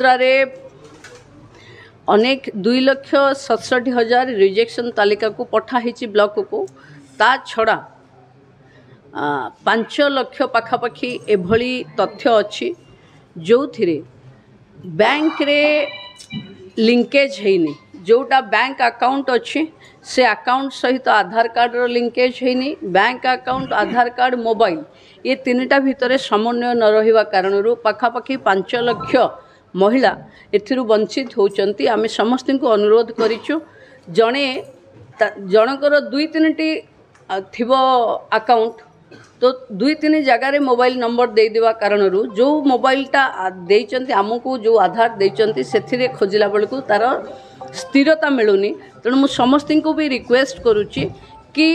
मुद्रारे अनेक 2,67,000 रिजेक्शन तालिका को पठाही ब्लॉक को ता छड़ा 5 लाख पाखापाखि एभली तथ्य अच्छी जो थिरे बैंक रे लिंकेज हैनी जोटा बैंक अकाउंट अच्छी से अकाउंट सहित आधार कार्ड रो लिंकेज हैनी बैंक अकाउंट आधार कार्ड मोबाइल ये तीनटा भितर समन्वय न रहिबा कारणरू पाखापाखि 5 लाख महिला एथिरु वंचित होचंती। आमे समस्त को अनुरोध करिछु जणे जनकर 2-3टी थिबो अकाउंट तो 2-3 जगार मोबाइल नंबर दे देवा कारणरू जो मोबाइलटा देइचंती आमको जो आधार देइचंती सेथिरे खोजिला बेलकु तार स्थिरता मिलूनी। तेणु मु समस्त को भी रिक्वेस्ट करुच्ची कि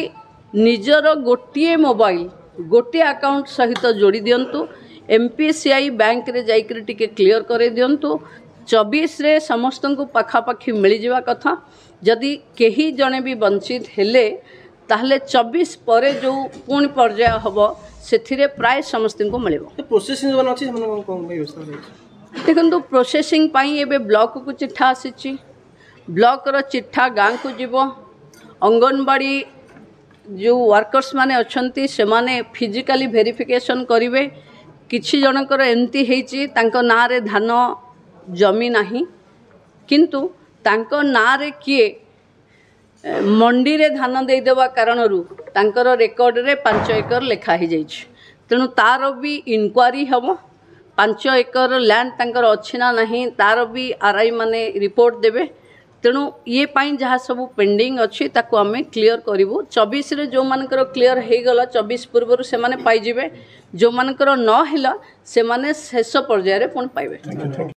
निजर गोटे मोबाइल गोटे अकाउंट सहित जोड़ी दिंतु एमपीसीआई बैंक रे जाइकरी टिके क्लियर करे दिंतु 24 रे समस्त को पाखापाखि मिल जावा कथा जदि केही जने भी वंचित हेले ताहले 24 परे जो पुणी पर्याय हम से प्राय समस्त को मिल देखो प्रोसेसिंग पाई एबे ब्लॉक को चिट्ठा आसी ब्लॉक रो चिट्ठा गाँ को जीव अंगनवाड़ी जो वर्कर्स माने अच्छंती से माने फिजिकली वेरिफिकेशन करिवे किछि जनकर एमती हेची तांको ना रे धान जमी नाही किंतु तांको ना रे किए मंडी रे धान दे देवा कारणरू तांकर रेकर्ड रे 5 एकर लेखा ही जाइछ। तेणु तार भी इनक्वारी हम 5 एकर लैंड तांकर अछि ना नाही तार भी आरआई माने रिपोर्ट देबे। तेणु ये पाई जहाँ सब पेंडिंग अच्छी ताको आमे क्लियर करिवु 24 रे जो मानकर क्लियर हे गला 24 पूर्व से माने पाई जिवे जो मानकर न हिला से माने शेष पर्याय रे पुन पाइबे।